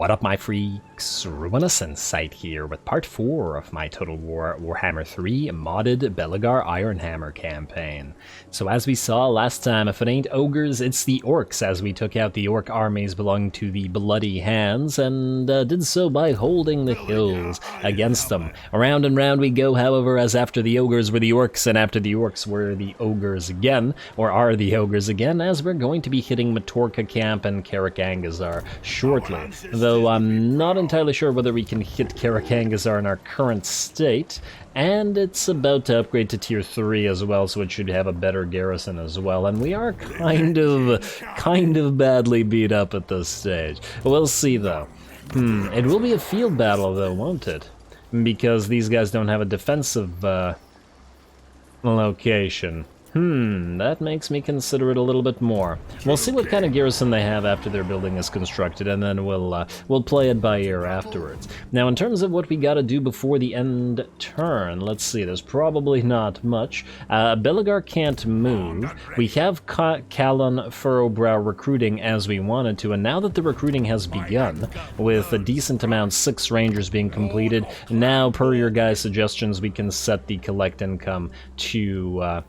What up, my freaks? RuinouSinsight here with part 4 of my Total Warhammer 3 modded Belegar Ironhammer campaign. So as we saw last time, if it ain't ogres, it's the orcs, as we took out the orc armies belonging to the Bloody Hands, and did so by holding the hills against them. Around and round we go, however, as after the ogres were the orcs, and after the orcs were the ogres again, or are the ogres again, as we're going to be hitting Matorka Camp and Karak Eight shortly. Though I'm not entirely sure whether we can hit Karak Eight in our current state, and it's about to upgrade to tier 3 as well, so it should have a better garrison as well, and we are kind of badly beat up at this stage. We'll see though. It will be a field battle though, won't it? Because these guys don't have a defensive location. That makes me consider it a little bit more. We'll see what kind of garrison they have after their building is constructed, and then we'll play it by ear afterwards. Now, in terms of what we gotta do before the end turn, let's see, there's probably not much. Belegar can't move. We have Callan Furrowbrow recruiting as we wanted to, and now that the recruiting has begun, with a decent amount, 6 rangers being completed, now, per your guys' suggestions, we can set the collect income to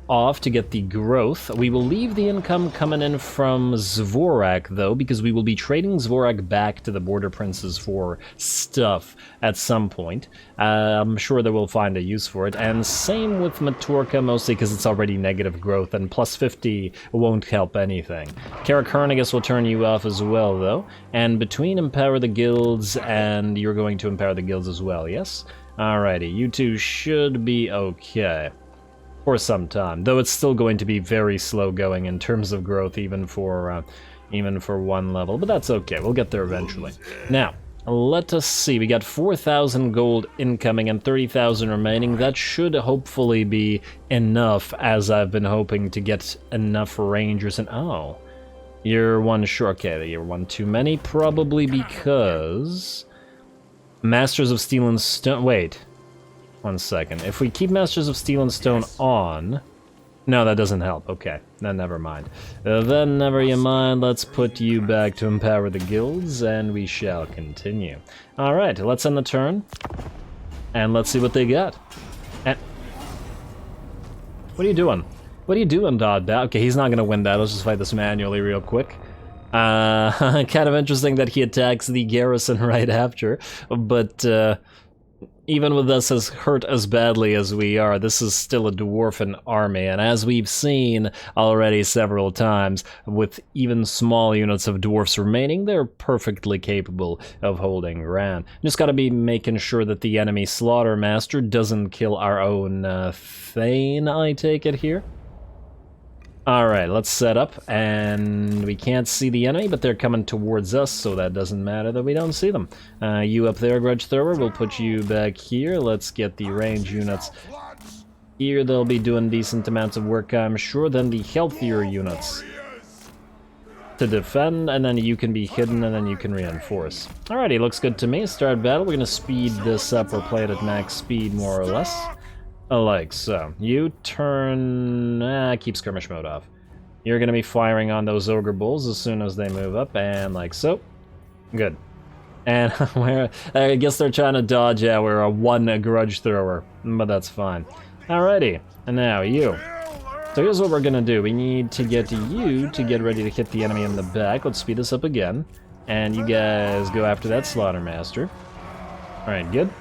off to get the growth. We will leave the income coming in from Zvorak, though, because we will be trading Zvorak back to the Border Princes for stuff at some point. I'm sure that we'll find a use for it, and same with Matorka, mostly because it's already negative growth, and plus 50 won't help anything. Karak, I guess will turn you off as well, though, and between Empower the Guilds and you're going to Empower the Guilds as well, yes? Alrighty, you two should be okay. For some time, though it's still going to be very slow going in terms of growth, even for one level, but that's okay, we'll get there eventually. Now, let us see, we got 4,000 gold incoming and 30,000 remaining. That should hopefully be enough, as I've been hoping to get enough rangers, and oh, you're one short. Okay, you're one too many, probably because Masters of Steel and Stone, wait. 1 second. If we keep Masters of Steel and Stone on... No, that doesn't help. Okay, then never mind. Then never you mind. Let's put you back to Empower the Guilds, and we shall continue. Alright, let's end the turn. And let's see what they got. And... What are you doing? What are you doing, Dodd? Okay, he's not gonna win that. Let's just fight this manually real quick. Kind of interesting that he attacks the garrison right after, but, even with us as hurt as badly as we are, this is still a dwarfen army, and as we've seen already several times, with even small units of dwarfs remaining, they're perfectly capable of holding ground. Just gotta be making sure that the enemy Slaughtermaster doesn't kill our own Thane, I take it here. Alright, let's set up, and we can't see the enemy, but they're coming towards us, so that doesn't matter that we don't see them. You up there, Grudge Thrower, we'll put you back here. Let's get the range units here. They'll be doing decent amounts of work, I'm sure. Then the healthier units to defend, and then you can be hidden, and then you can reinforce. Alrighty, looks good to me. Start battle. We're gonna speed this up, or play it at max speed, more or less. Like so. You turn... keep skirmish mode off. You're going to be firing on those ogre bulls as soon as they move up, and like so. Good. And I guess they're trying to dodge our one grudge thrower, but that's fine. Alrighty, and now you. So here's what we're going to do. We need to get you to get ready to hit the enemy in the back. Let's speed this up again. And you guys go after that Slaughtermaster. Alright, good.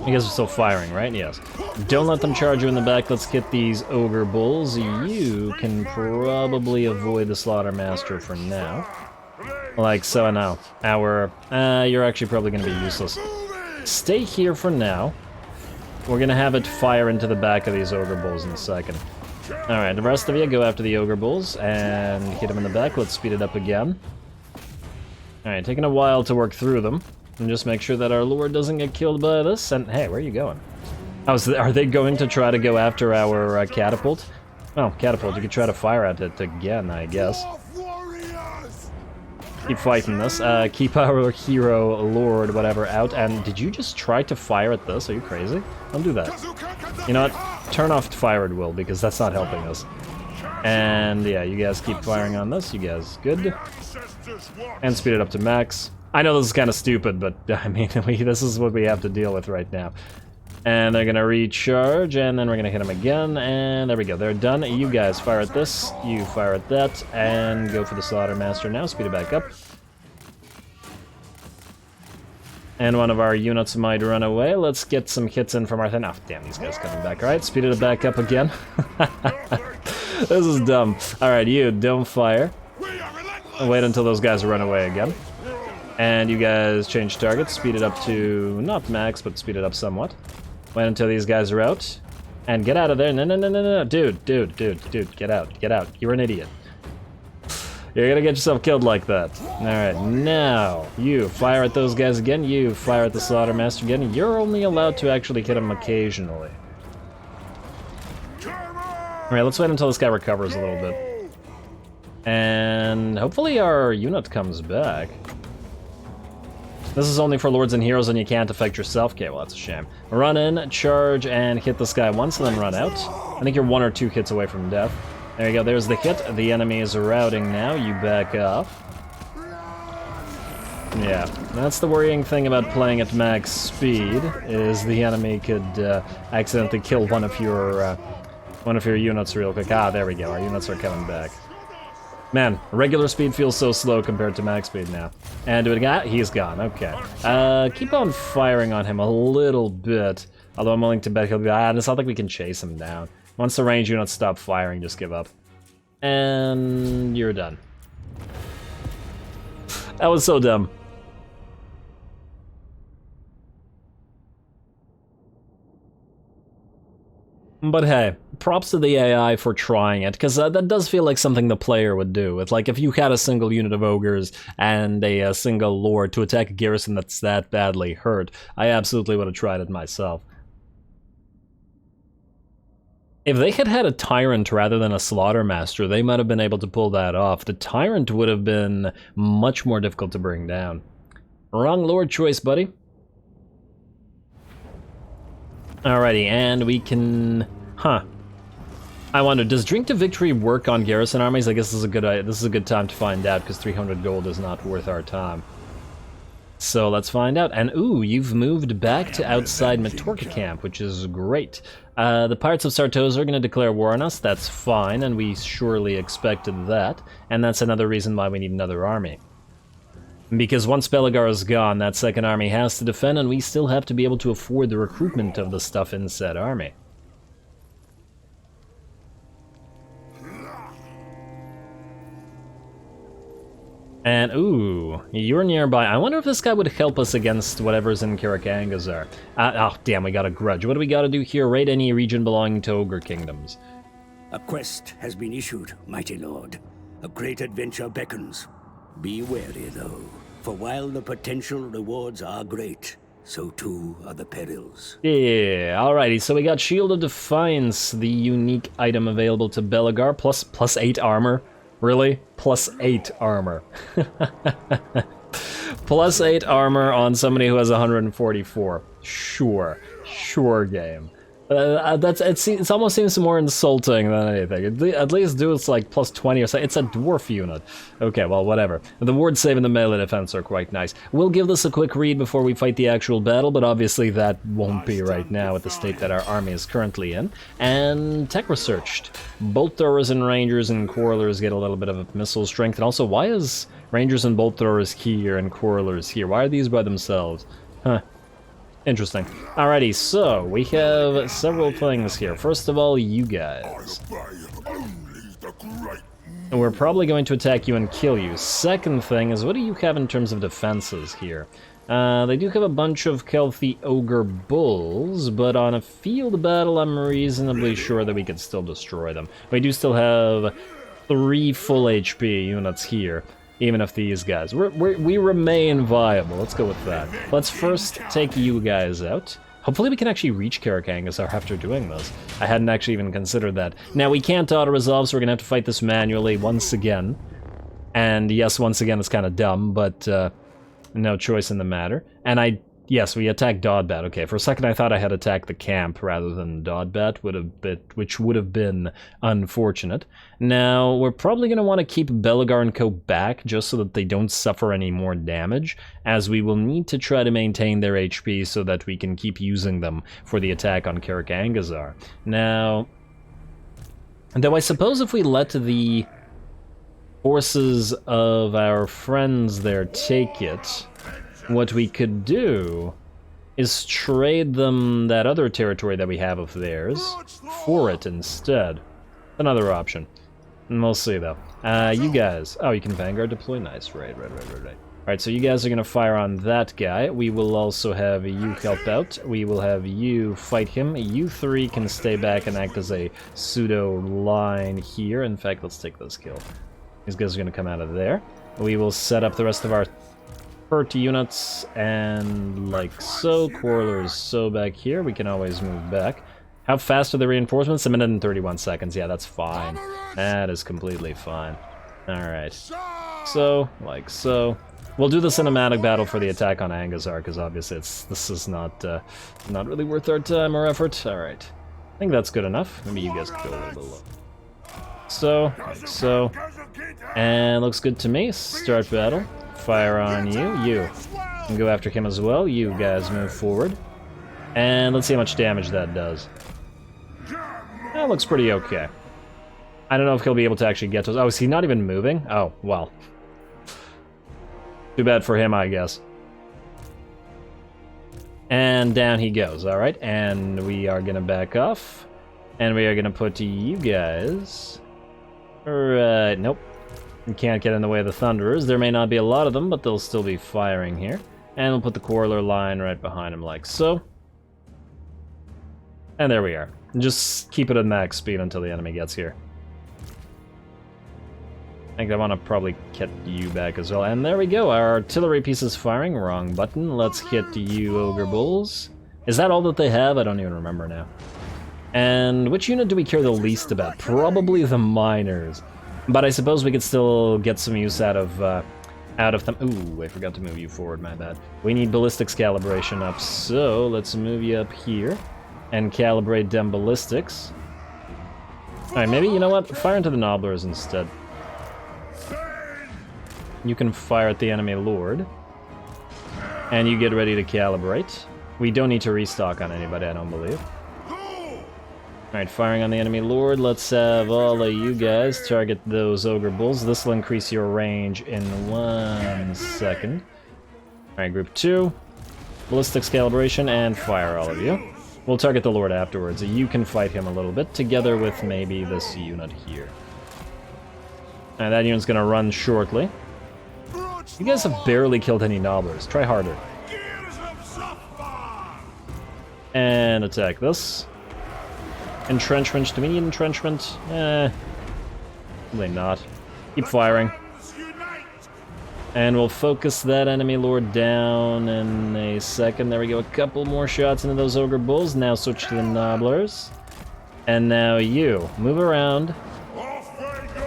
You guys are still firing, right? Yes. Don't let them charge you in the back. Let's get these ogre bulls. You can probably avoid the Slaughtermaster for now. Like so. Now, you're actually probably going to be useless. Stay here for now. We're going to have it fire into the back of these ogre bulls in a second. Alright, the rest of you go after the ogre bulls and hit them in the back. Let's speed it up again. Alright, taking a while to work through them. And just make sure that our lord doesn't get killed by this. And hey, where are you going? Oh, so are they going to try to go after our catapult? Oh, catapult, you could try to fire at it again, I guess. Keep fighting this. Keep our hero, lord, whatever, out. And did you just try to fire at this? Are you crazy? Don't do that. You know what? Turn off fire at will, because that's not helping us. And yeah, you guys keep firing on this, you guys good. And speed it up to max. I know this is kind of stupid, but I mean, this is what we have to deal with right now. And they're gonna recharge, and then we're gonna hit them again, and there we go, they're done. You guys fire at this, you fire at that, and go for the Slaughtermaster now, speed it back up. And one of our units might run away. Let's get some hits in from our thing. Oh, damn, these guys coming back. Alright, speed it back up again. This is dumb. Alright, you, don't fire. Wait until those guys run away again. And you guys change targets, speed it up to, not max, but speed it up somewhat. Wait until these guys are out. And get out of there. No, no, no, no, no. Dude, get out, get out. You're an idiot. You're gonna get yourself killed like that. Alright, now, you fire at those guys again, you fire at the Slaughtermaster again. You're only allowed to actually hit him occasionally. Alright, let's wait until this guy recovers a little bit. And hopefully our unit comes back. This is only for Lords and Heroes and you can't affect yourself. Okay, well that's a shame. Run in, charge, and hit this guy once and then run out. I think you're 1 or 2 hits away from death. There you go, there's the hit. The enemy is routing now, you back off. Yeah, that's the worrying thing about playing at max speed, is the enemy could accidentally kill one of your units real quick. Ah, there we go, our units are coming back. Man, regular speed feels so slow compared to max speed now. And do it again. He's gone, okay. Keep on firing on him a little bit, although I'm willing to bet he'll be... it's not like we can chase him down. Once the range units stop firing, just give up. And you're done. That was so dumb. But hey, props to the AI for trying it, because that does feel like something the player would do. It's like if you had a single unit of ogres and a single lord to attack a garrison that's that badly hurt, I absolutely would have tried it myself. If they had had a Tyrant rather than a Slaughtermaster, they might have been able to pull that off. The Tyrant would have been much more difficult to bring down. Wrong lord choice, buddy. Alrighty, and we can... I wonder, does Drink to Victory work on garrison armies? I guess this is a good time to find out, because 300 gold is not worth our time. So let's find out. And ooh, you've moved back to outside Matorka camp, which is great. The Pirates of Sartosa are going to declare war on us. That's fine, and we surely expected that. And that's another reason why we need another army. Because once Belegar is gone, that second army has to defend, and we still have to be able to afford the recruitment of the stuff in said army. And, ooh, you're nearby. I wonder if this guy would help us against whatever's in Karak Eight Peaks. Oh, damn, we got a grudge. What do we gotta do here? Raid any region belonging to Ogre Kingdoms. A quest has been issued, mighty lord. A great adventure beckons. Be wary, though, for while the potential rewards are great, so too are the perils. Yeah, alrighty, so we got Shield of Defiance, the unique item available to Belegar, plus 8 armor. Really? Plus 8 armor. Plus 8 armor on somebody who has 144. Sure game. It almost seems more insulting than anything. At least do it's like plus 20 or something. It's a dwarf unit. Okay, well, whatever. The ward save and the melee defense are quite nice. We'll give this a quick read before we fight the actual battle, but obviously that won't be right now with the state that our army is currently in. And tech researched. Bolt throwers and rangers and quarrelers get a little bit of missile strength. And also, why is rangers and bolt throwers here and quarrelers here? Why are these by themselves? Huh. Interesting. Alrighty, so we have several things here. First of all, you guys. And we're probably going to attack you and kill you. Second thing is, what do you have in terms of defenses here? They do have a bunch of healthy ogre bulls, but on a field battle, I'm reasonably sure that we could still destroy them. We do still have 3 full HP units here. Even if these guys... We remain viable. Let's go with that. Let's first take you guys out. Hopefully we can actually reach Karak Eight Peaks after doing this. I hadn't actually even considered that. Now, we can't auto-resolve, so we're going to have to fight this manually once again. And yes, once again, it's kind of dumb, but no choice in the matter. And I Yes, we attacked Dodbat. Okay, for a second I thought I had attacked the camp rather than Dodbat, which would have been unfortunate. Now, we're probably going to want to keep Belegar and Co. back just so that they don't suffer any more damage, as we will need to try to maintain their HP so that we can keep using them for the attack on Karak Angazar. Now, though I suppose if we let the forces of our friends there take it, what we could do is trade them that other territory that we have of theirs for it instead. Another option. And we'll see, though. You guys... Oh, you can Vanguard deploy? Nice. Right. Alright, so you guys are going to fire on that guy. We will also have you help out. We will have you fight him. You three can stay back and act as a pseudo line here. In fact, let's take this kill. These guys are going to come out of there. We will set up the rest of our hurt units, and like so. Quarrelers so back here. We can always move back. How fast are the reinforcements? 1 minute and 31 seconds. Yeah, that's fine. That is completely fine. Alright. So, like so. We'll do the cinematic battle for the attack on Angazar, because obviously this is not really worth our time or effort. Alright. I think that's good enough. Maybe you guys can go a little bit low. So, like so. And looks good to me. Start battle. Fire on you. You can go after him as well. You guys move forward. And let's see how much damage that does. That looks pretty okay. I don't know if he'll be able to actually get to us. Oh, is he not even moving? Oh, well. Too bad for him, I guess. And down he goes, alright. And we are gonna back off. And we are gonna put you guys... Right, nope. You can't get in the way of the Thunderers. There may not be a lot of them, but they'll still be firing here. And we'll put the Quarreler line right behind him like so. And there we are. Just keep it at max speed until the enemy gets here. I think I want to probably get you back as well. And there we go, our artillery piece is firing. Wrong button. Let's hit you, Ogre Bulls. Is that all that they have? I don't even remember now. And which unit do we care the least about? Probably the miners. But I suppose we could still get some use out of them. Ooh, I forgot to move you forward, my bad. We need ballistics calibration up, so let's move you up here and calibrate them ballistics. Alright, maybe, you know what? Fire into the Nobblers instead. You can fire at the enemy lord. And you get ready to calibrate. We don't need to restock on anybody, I don't believe. Alright, firing on the enemy lord. Let's have all of you guys target those Ogre Bulls. This will increase your range in 1 second. Alright, group 2. Ballistics calibration, and fire all of you. We'll target the lord afterwards. You can fight him a little bit, together with maybe this unit here. And that unit's gonna run shortly. You guys have barely killed any Nobblers. Try harder. And attack this. Entrenchment, immediate entrenchment. Probably not. Keep firing. And we'll focus that enemy lord down in a second. There we go, a couple more shots into those Ogre Bulls. Now switch to the Nobblers. And now you, move around.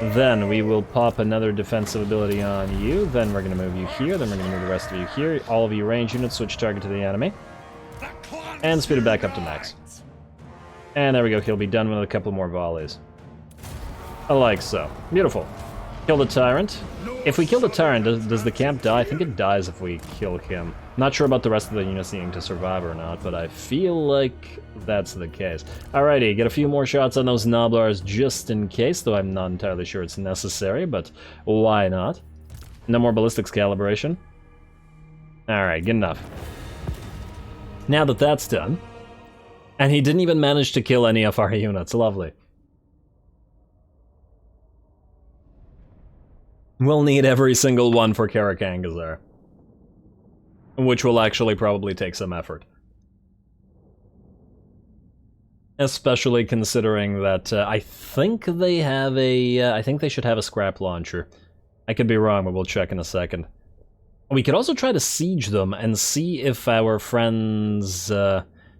Then we will pop another defensive ability on you. Then we're going to move you here. Then we're going to move the rest of you here. All of you range units, switch target to the enemy. And speed it back up to max. And there we go, he'll be done with a couple more volleys. Like so. Beautiful. Kill the Tyrant. If we kill the Tyrant, does the camp die? I think it dies if we kill him. Not sure about the rest of the units needing to survive or not, but I feel like that's the case. Alrighty, get a few more shots on those Nobblars just in case, though I'm not entirely sure it's necessary, but why not? No more ballistics calibration. Alright, good enough. Now that that's done, and he didn't even manage to kill any of our units, lovely. We'll need every single one for Karak Angazar. Which will actually probably take some effort. Especially considering that I think they have a... I think they should have a scrap launcher. I could be wrong, but we'll check in a second. We could also try to siege them and see if our friends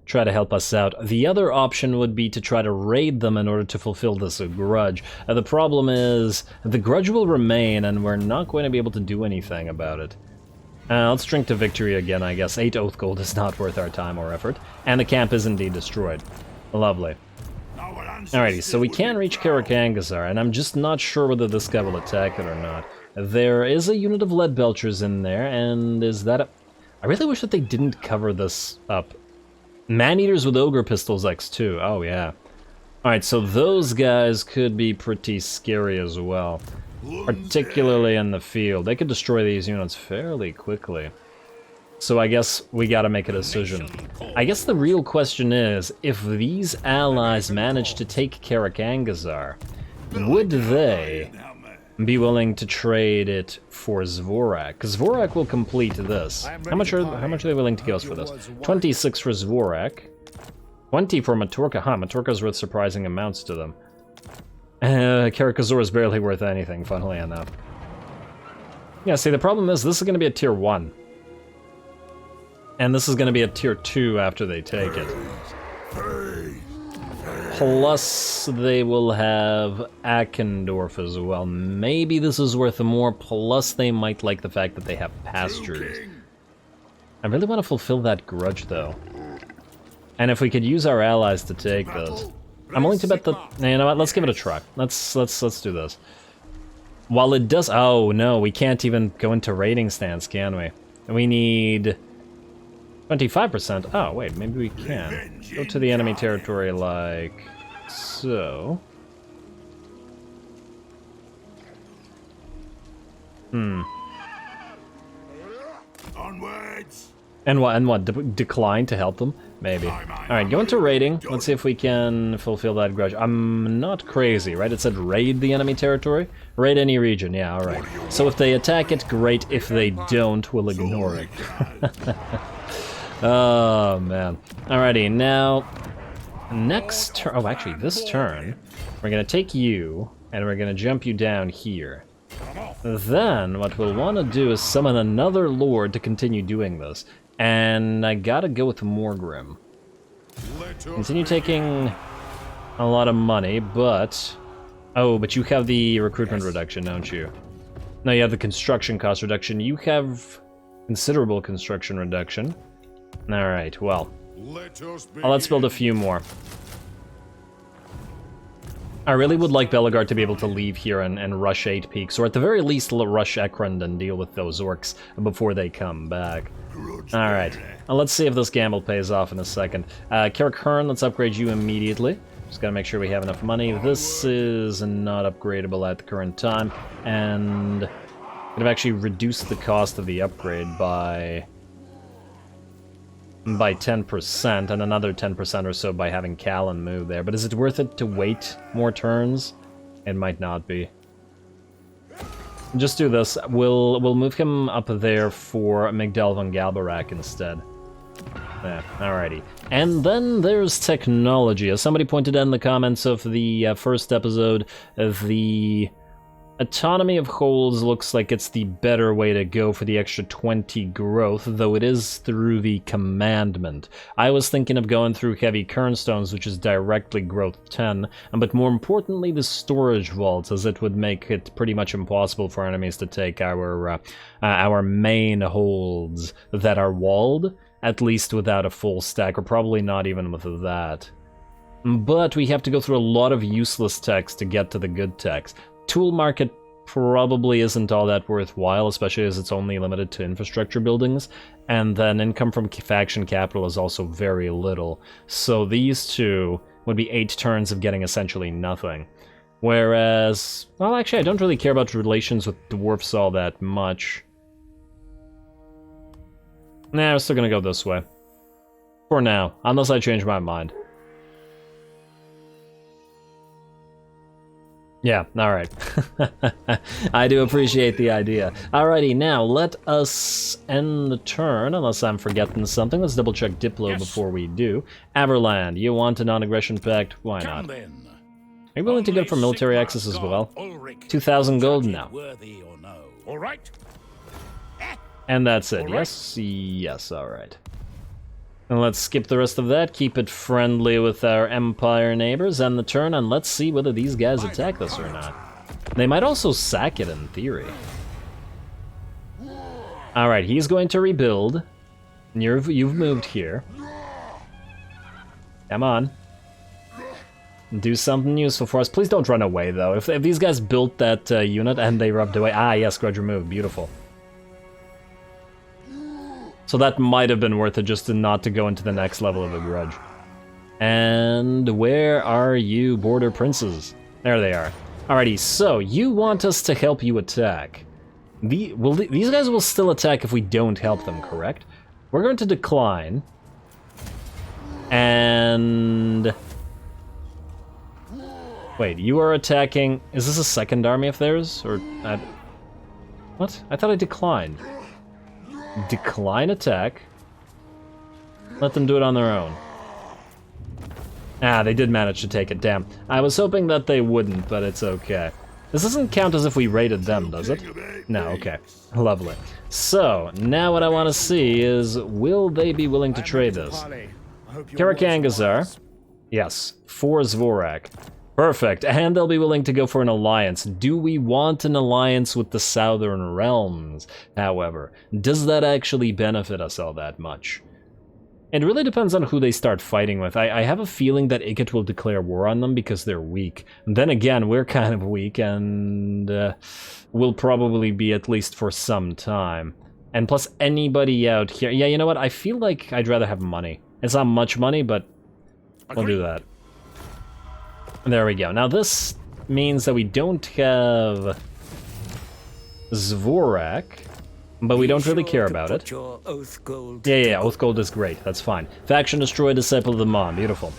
try to help us out. The other option would be to try to raid them in order to fulfill this grudge. The problem is, the grudge will remain and we're not going to be able to do anything about it. Let's drink to victory again, I guess. 8 oath gold is not worth our time or effort. And the camp is indeed destroyed. Lovely. Alrighty, so we can reach Karak Eight, and I'm just not sure whether this guy will attack it or not. There is a unit of lead belchers in there, and is that a... I really wish that they didn't cover this up. Man-eaters with Ogre pistols X2, oh yeah. Alright, so those guys could be pretty scary as well. Particularly in the field. They could destroy these units fairly quickly. So I guess we gotta make a decision. I guess the real question is, if these allies manage to take Karak Eight, would they be willing to trade it for Zvorak? Because Zvorak will complete this. How much are they willing to give us for this? 26 for Zvorak. 20 for Matorka. Huh, Matorka's worth surprising amounts to them. Karak is barely worth anything, funnily enough. Yeah, see, the problem is, this is going to be a tier 1. And this is going to be a tier 2 after they take it. Plus, they will have Akendorf as well. Maybe this is worth more, plus they might like the fact that they have pastures. I really want to fulfill that grudge, though. And if we could use our allies to take this... I'm willing to bet that... You know what, let's give it a try. Let's do this. While it does... Oh, no, we can't even go into raiding stance, can we? We need... 25%. Oh, wait, maybe we can. Go to the enemy territory like... so... Onwards! And what, decline to help them? Maybe. Alright, go into raiding. Let's see if we can fulfill that grudge. I'm not crazy, right? It said raid the enemy territory? Raid any region, yeah, alright. So if they attack it, great. If they don't, we'll ignore it. Oh, man. Alrighty, now... next turn... oh, actually, this turn, we're gonna take you, and we're gonna jump you down here. Then, what we'll want to do is summon another lord to continue doing this. And I gotta go with Morgrim. Continue taking a lot of money, but... oh, but you have the recruitment reduction, don't you? No, you have the construction cost reduction. You have considerable construction reduction. Alright, well. Let's build a few more. I really would like Belegar to be able to leave here and rush 8 Peaks, or at the very least rush Angrund and deal with those orcs before they come back. Alright, let's see if this gamble pays off in a second. Karak Hearn, let's upgrade you immediately. Just gotta make sure we have enough money. This is not upgradable at the current time, and could have actually reduced the cost of the upgrade by 10%, and another 10% or so by having Callan move there. But is it worth it to wait more turns? It might not be. Just do this. We'll move him up there for Migdal von Galbarak instead. Yeah, alrighty. And then there's technology. As somebody pointed out in the comments of the first episode, the autonomy of holes looks like it's the better way to go for the extra 20 growth, though it is through the commandment. I was thinking of going through heavy kernstones, which is directly growth 10, but more importantly the storage vaults, as it would make it pretty much impossible for enemies to take our main holds that are walled, at least without a full stack, or probably not even with that. But we have to go through a lot of useless techs to get to the good techs. Tool market probably isn't all that worthwhile, especially as it's only limited to infrastructure buildings, and then income from faction capital is also very little. So these two would be 8 turns of getting essentially nothing. Whereas, well, actually I don't really care about relations with dwarfs all that much. Nah, we're still gonna go this way. For now, unless I change my mind. Yeah, alright. I do appreciate the idea. Alrighty, now let us end the turn, unless I'm forgetting something. Let's double check Diplo before we do. Averland, you want a non-aggression pact? Why not? Are you willing to get for military access as well? 2,000 gold? No. And that's it, yes? Yes, alright. And let's skip the rest of that, keep it friendly with our Empire neighbors, end the turn, and let's see whether these guys attack us or not. They might also sack it in theory. Alright, he's going to rebuild. You've moved here. Come on. Do something useful for us. Please don't run away, though. If these guys built that unit and they rubbed away... Ah, yes, grudge removed. Beautiful. So that might have been worth it just not to go into the next level of a grudge. And where are you, border princes? There they are. Alrighty, so you want us to help you attack. These guys will still attack if we don't help them, correct? We're going to decline. And... Wait, you are attacking... Is this a second army of theirs? Or... What? I thought I declined. Decline attack. Let them do it on their own. Ah, they did manage to take it, damn. I was hoping that they wouldn't, but it's okay. This doesn't count as if we raided them, does it? No, okay. Lovely. So, now what I want to see is, will they be willing to trade this? Karak Eight. Yes, for Zvorak. Perfect, and they'll be willing to go for an alliance. Do we want an alliance with the Southern Realms, however? Does that actually benefit us all that much? It really depends on who they start fighting with. I have a feeling that Ikit will declare war on them because they're weak. And then again, we're kind of weak, and will probably be at least for some time. And plus anybody out here... Yeah, you know what? I feel like I'd rather have money. It's not much money, but we'll do that. There we go. Now this means that we don't have Zvorak, but we don't really care about it. Yeah, Oath Gold is great. That's fine. Faction destroy Disciple of the Maw. Beautiful.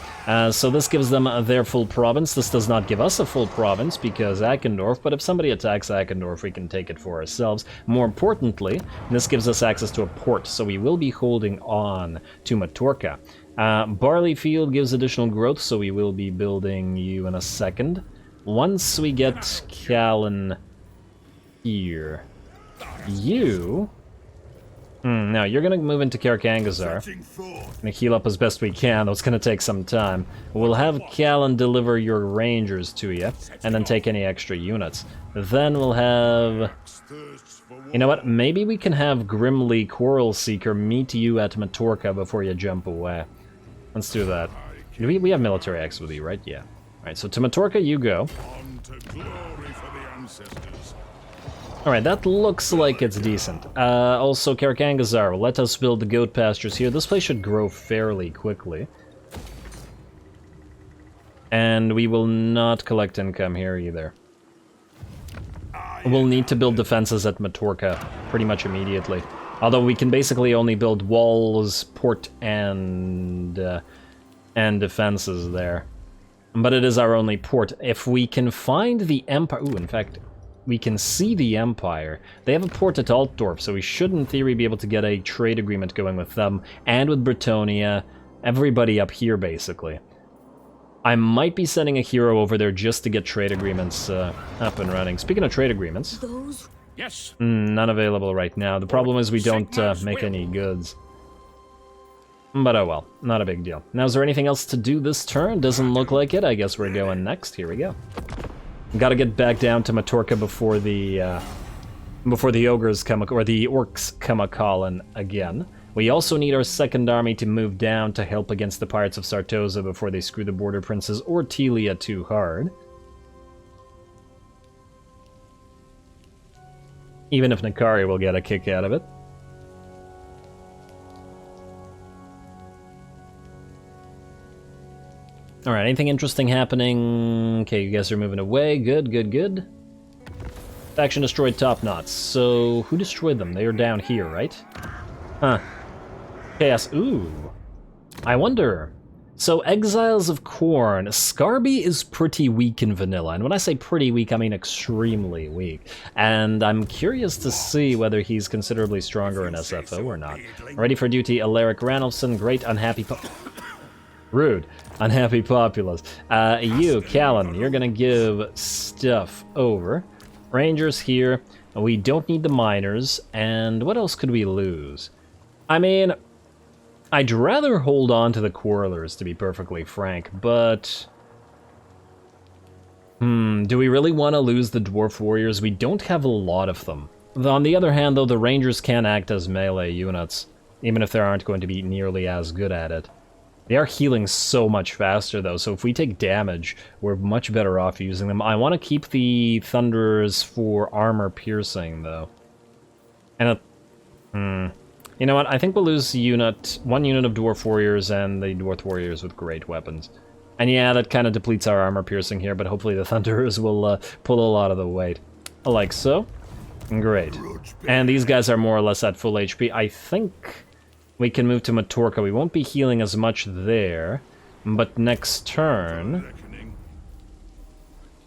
So this gives them their full province. This does not give us a full province because Eckendorf, but if somebody attacks Eckendorf, we can take it for ourselves. More importantly, this gives us access to a port, so we will be holding on to Matorka. Barley Field gives additional growth, so we will be building you in a second. Once we get Callan here, you... no, you're gonna move into Karak Eight. Gonna heal up as best we can, though it's gonna take some time. We'll have Callan deliver your rangers to you, and then take any extra units. Then we'll have... You know what, maybe we can have Grimly Coral Seeker meet you at Matorka before you jump away. Let's do that. We have military access with you, right? Yeah. Alright, so to Matorka you go. Alright, that looks like it's decent. Also, Karak Eight will let us build the goat pastures here. This place should grow fairly quickly. And we will not collect income here either. We'll need to build defenses at Matorka pretty much immediately. Although we can basically only build walls, port, and defenses there. But it is our only port. If we can find the Empire... Ooh, in fact, we can see the Empire. They have a port at Altdorf, so we should, in theory, be able to get a trade agreement going with them, and with Bretonnia, everybody up here, basically. I might be sending a hero over there just to get trade agreements up and running. Speaking of trade agreements... Yes. None available right now. The problem is we don't make any goods. But oh well, not a big deal. Now, is there anything else to do this turn? Doesn't look like it. I guess we're going next. Here we go. Gotta get back down to Matorka before the ogres come, or the orcs come a-calling again. We also need our second army to move down to help against the Pirates of Sartosa before they screw the Border Princes or Telia too hard. Even if Nakari will get a kick out of it. Alright, anything interesting happening? Okay, you guys are moving away. Good, good, good. Faction destroyed Top Knots. So, who destroyed them? They are down here, right? Huh. Chaos. Ooh. I wonder. So, Exiles of Khorne. Scarby is pretty weak in vanilla. And when I say pretty weak, I mean extremely weak. And I'm curious to see whether he's considerably stronger in SFO or not. Ready for duty, Alaric Ranulfson. Great, unhappy... Rude. Unhappy populace. You, Callan, you're gonna give stuff over. Rangers here. We don't need the miners. And what else could we lose? I mean... I'd rather hold on to the Quarrelers, to be perfectly frank, but... do we really want to lose the Dwarf Warriors? We don't have a lot of them. On the other hand, though, the Rangers can act as melee units, even if they aren't going to be nearly as good at it. They are healing so much faster, though, so if we take damage, we're much better off using them. I want to keep the Thunderers for armor piercing, though. And you know what? I think we'll lose one unit of Dwarf Warriors and the Dwarf Warriors with great weapons. And yeah, that kind of depletes our armor piercing here, but hopefully the Thunderers will pull a lot of the weight. Like so. Great. And these guys are more or less at full HP. I think we can move to Matorka. We won't be healing as much there, but next turn...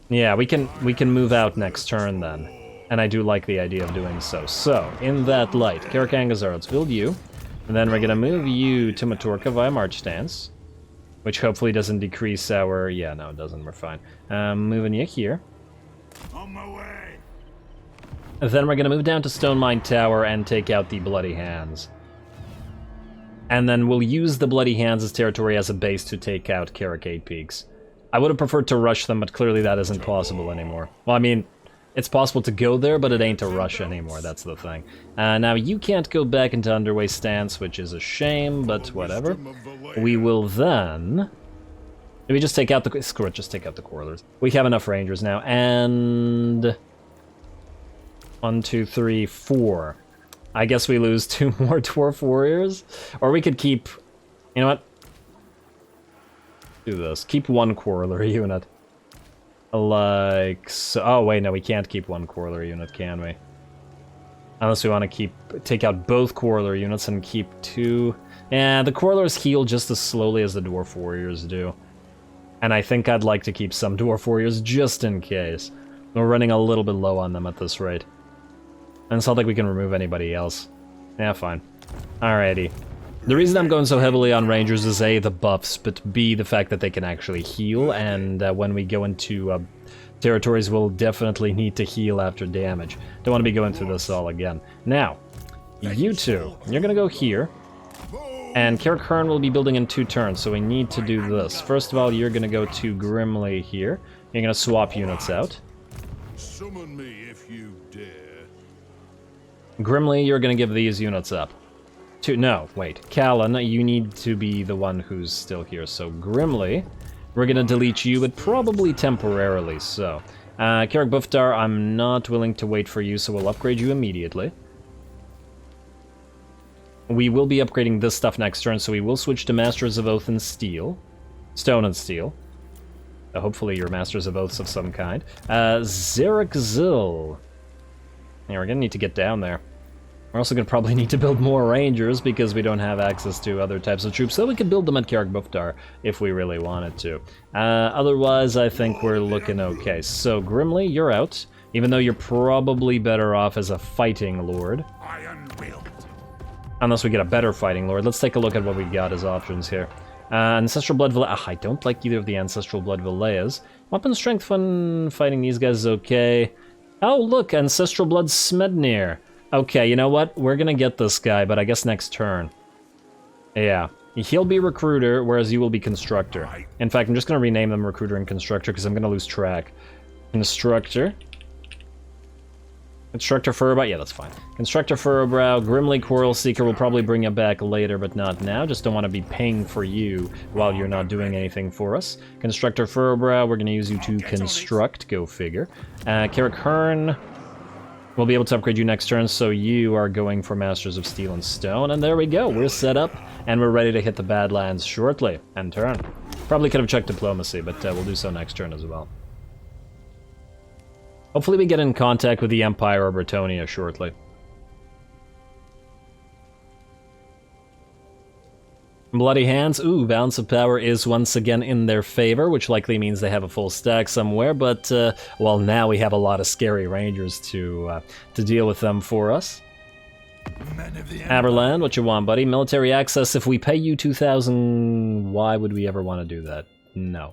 Yeah, we can move out next turn then. And I do like the idea of doing so. So, in that light, Karak Angazar, let's build you. And then we're gonna move you to Matorka via March Stance. Which hopefully doesn't decrease our... Yeah, no, it doesn't. We're fine. Moving you here. On my way. Then we're gonna move down to Stone Mine Tower and take out the Bloody Hands. And then we'll use the Bloody Hands' territory as a base to take out Karak Eight Peaks. I would have preferred to rush them, but clearly that isn't possible anymore. Well, I mean, it's possible to go there, but it ain't a rush anymore, that's the thing. Now, you can't go back into Underway Stance, which is a shame, but whatever. We will then... Maybe just take out the... Screw it, just take out the Quarrelers. We have enough Rangers now, and... 1, 2, 3, 4. I guess we lose 2 more Dwarf Warriors? Or we could keep... You know what? Do this. Keep 1 Quarreler unit. Like so. Oh, wait, no, we can't keep 1 Quarreler unit, can we? Unless we want to take out both Quarreler units and keep 2... Yeah, the Quarrelers heal just as slowly as the Dwarf Warriors do. And I think I'd like to keep some Dwarf Warriors just in case. We're running a little bit low on them at this rate. And it's not like we can remove anybody else. Yeah, fine. Alrighty. The reason I'm going so heavily on Rangers is A, the buffs, but B, the fact that they can actually heal, and when we go into territories, we'll definitely need to heal after damage. Don't want to be going through this all again. Now, you two, you're gonna go here, and Karak Hearn will be building in 2 turns, so we need to do this. First of all, you're gonna go to Grimly here. You're gonna swap units out. Summon me if you dare. Grimly, you're gonna give these units up. No, wait. Callan, you need to be the one who's still here. So Grimly, we're gonna delete you, but probably temporarily so. Karak Buftar, I'm not willing to wait for you, so we'll upgrade you immediately. We will be upgrading this stuff next turn, so we will switch to Masters of Oath and Steel. Stone and Steel. Hopefully you're Masters of Oaths of some kind. Zarek Zil. Yeah, we're gonna need to get down there. We're also gonna probably need to build more Rangers because we don't have access to other types of troops, so we could build them at Karak Buftar if we really wanted to. Otherwise, I think we're looking okay. So, Grimly, you're out, even though you're probably better off as a Fighting Lord. Iron will. Unless we get a better Fighting Lord. Let's take a look at what we got as options here. Ancestral Blood Vilea. I don't like either of the Ancestral Blood Vileas. Weapon Strength when fighting these guys is okay. Oh, look, Ancestral Blood Smednir. Okay, you know what? We're gonna get this guy, but I guess next turn. Yeah. He'll be Recruiter, whereas you will be Constructor. In fact, I'm just gonna rename them Recruiter and Constructor, because I'm gonna lose track. Constructor. Constructor Furrowbrow, yeah, that's fine. Constructor Furrowbrow, Grimly Quarrel Seeker will probably bring you back later, but not now. Just don't want to be paying for you while you're not doing anything for us. Constructor Furrowbrow, we're going to use you to construct, go figure. Karak Hearn, we'll be able to upgrade you next turn, so you are going for Masters of Steel and Stone, and there we go, we're set up, and we're ready to hit the Badlands shortly. End turn. Probably could have checked Diplomacy, but we'll do so next turn as well. Hopefully we get in contact with the Empire or Bretonnia shortly. Bloody Hands, ooh, Balance of Power is once again in their favor, which likely means they have a full stack somewhere, but, well, now we have a lot of scary Rangers to deal with them for us. Aberland, what you want, buddy? Military access, if we pay you 2,000, why would we ever want to do that? No.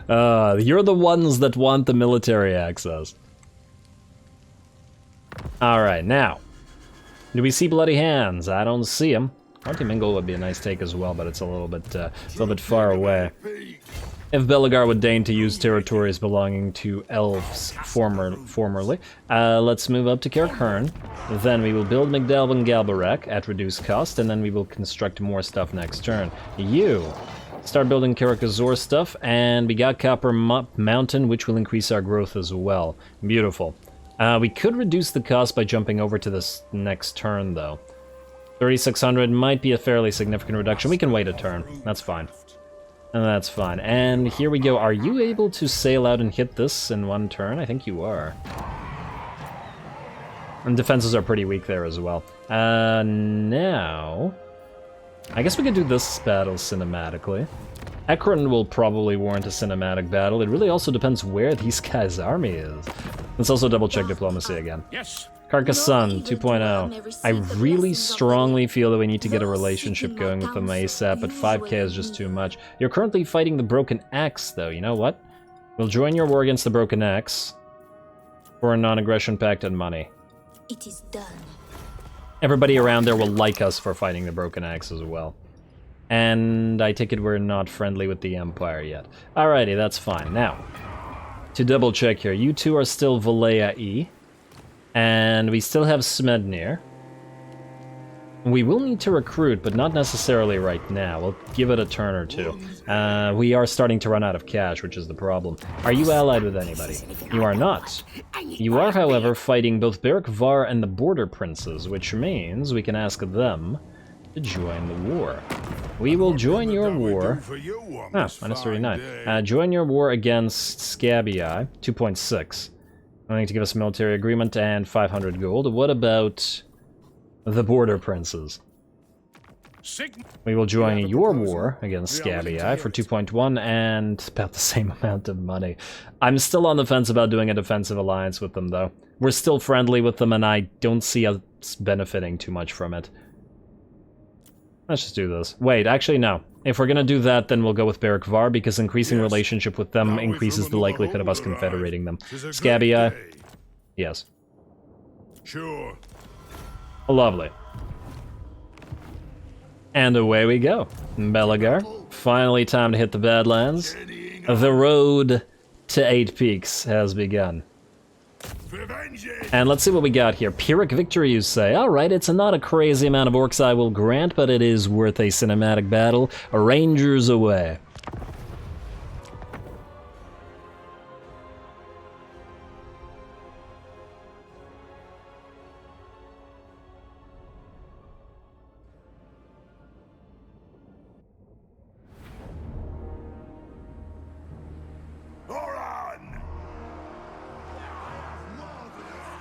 You're the ones that want the military access. Alright, now. Do we see Bloody Hands? I don't see them. Monty Mingle would be a nice take as well, but it's a little bit far away. If Belegar would deign to use territories belonging to elves formerly. Let's move up to Karak. Then we will build Migdalv and Galbarak at reduced cost, and then we will construct more stuff next turn. You start building Karak stuff, and we got Copper Mountain, which will increase our growth as well. Beautiful. We could reduce the cost by jumping over to this next turn, though. 3,600 might be a fairly significant reduction. We can wait a turn. That's fine. And that's fine. And here we go. Are you able to sail out and hit this in one turn? I think you are. And defenses are pretty weak there as well. Now... I guess we could do this battle cinematically. Angrund will probably warrant a cinematic battle. It really also depends where these guys' army is. Let's also double-check diplomacy again. Yes. Carcassonne 2.0. I really strongly feel that we need to get a relationship going with them ASAP, but 5k is just too much. You're currently fighting the Broken Axe, though. You know what? We'll join your war against the Broken Axe for a non-aggression pact and money. It is done. Everybody around there will like us for fighting the Broken Axe as well. And I take it we're not friendly with the Empire yet. Alrighty, that's fine. Now, to double check here, you two are still Valea E. And we still have Smednir. We will need to recruit, but not necessarily right now. We'll give it a turn or two. We are starting to run out of cash, which is the problem. Are you allied with anybody? You are not. You are, however, fighting both Beric Var and the Border Princes, which means we can ask them to join the war. We will join your war. Ah, minus 39. Join your war against Scabbii, 2.6. Willing to give us a military agreement and 500 gold. What about the Border Princes? We will join your war against Scabbii for 2.1 and about the same amount of money. I'm still on the fence about doing a defensive alliance with them, though. We're still friendly with them, and I don't see us benefiting too much from it. Let's just do this. Wait, actually, no. If we're gonna do that, then we'll go with Beric Var, because increasing relationship with them increases the likelihood of us confederating them. Scabbii? Yes. Sure. Lovely. And away we go. Belegar. Finally time to hit the Badlands. The road to 8 Peaks has begun. And let's see what we got here. Pyrrhic victory, you say? Alright, it's not a crazy amount of orcs I will grant, but it is worth a cinematic battle. Rangers away.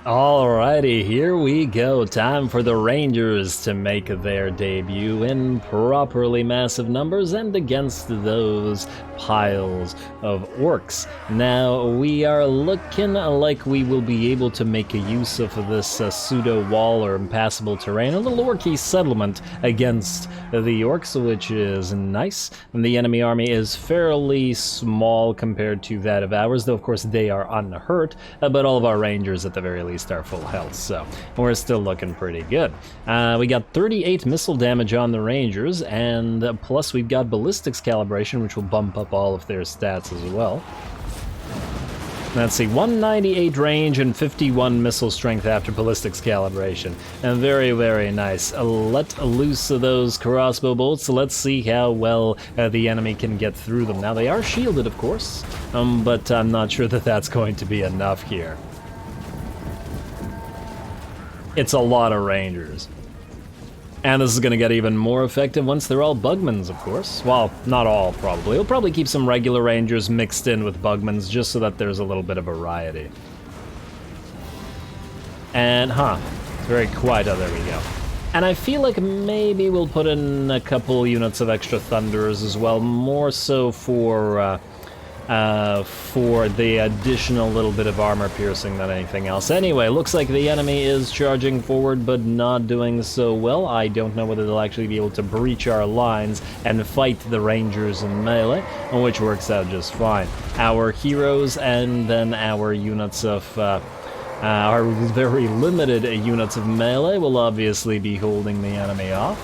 Alrighty, here we go. Time for the Rangers to make their debut in properly massive numbers and against those piles of orcs. Now, we are looking like we will be able to make a use of this pseudo-wall or impassable terrain, a little orky settlement against the orcs, which is nice. And the enemy army is fairly small compared to that of ours, though of course they are unhurt, but all of our Rangers at the very least are full health, so we're still looking pretty good. We got 38 missile damage on the Rangers, and plus we've got ballistics calibration, which will bump up all of their stats as well. Let's see, 198 range and 51 missile strength after ballistics calibration. And very, very nice. Let loose those crossbow bolts. Let's see how well the enemy can get through them. Now, they are shielded, of course, but I'm not sure that that's going to be enough here. It's a lot of Rangers. And this is going to get even more effective once they're all Bugmans, of course. Well, not all, probably. We'll probably keep some regular Rangers mixed in with Bugmans just so that there's a little bit of variety. And, it's very quiet. Oh, there we go. And I feel like maybe we'll put in a couple units of extra Thunderers as well, more so for the additional little bit of armor piercing than anything else. Anyway, looks like the enemy is charging forward, but not doing so well. I don't know whether they'll actually be able to breach our lines and fight the Rangers in melee, which works out just fine. Our heroes and then our units of our very limited units of melee will obviously be holding the enemy off.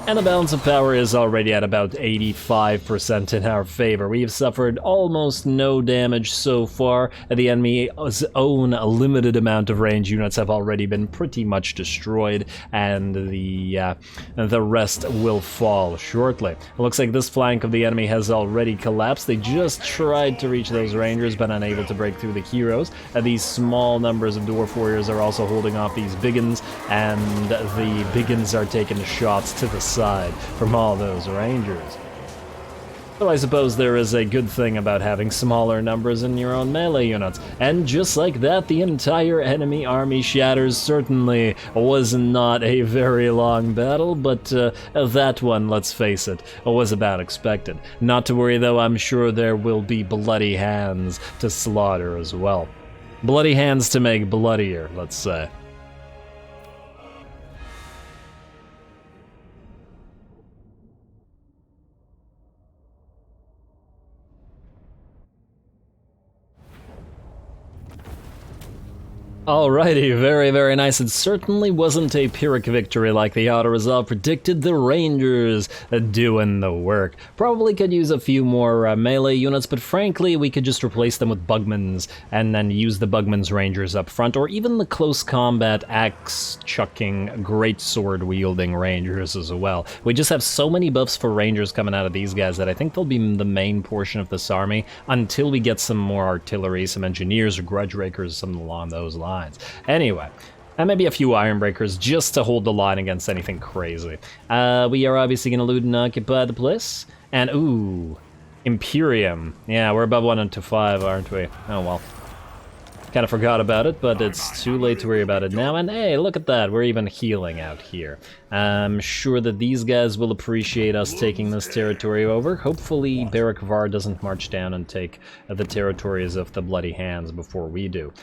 And the balance of power is already at about 85% in our favor. We've suffered almost no damage so far. The enemy's own limited amount of range units have already been pretty much destroyed, and the rest will fall shortly. It looks like this flank of the enemy has already collapsed. They just tried to reach those rangers, but unable to break through the heroes. These small numbers of dwarf warriors are also holding off these biggins, and the biggins are taking shots to the side from all those rangers. So I suppose there is a good thing about having smaller numbers in your own melee units. And just like that, the entire enemy army shatters. Certainly was not a very long battle, but that one, let's face it, was about expected. Not to worry though, I'm sure there will be bloody hands to slaughter as well. Bloody hands to make bloodier, let's say. Alrighty, very, very nice. It certainly wasn't a Pyrrhic victory like the auto-resolve predicted. The Rangers doing the work. Probably could use a few more melee units, but frankly, we could just replace them with Bugmans and then use the Bugmans Rangers up front, or even the close combat axe-chucking, great sword-wielding Rangers as well. We just have so many buffs for Rangers coming out of these guys that I think they'll be the main portion of this army until we get some more artillery, some engineers or grudge rakers, something along those lines. Anyway, and maybe a few Ironbreakers just to hold the line against anything crazy. We are obviously going to loot and occupy the place. And, ooh, Imperium. Yeah, we're above 1 into 5, aren't we? Oh, well. Kind of forgot about it, but it's too late to worry about it now. And hey, look at that, we're even healing out here. I'm sure that these guys will appreciate us taking this territory over. Hopefully, Barak Var doesn't march down and take the territories of the Bloody Hands before we do.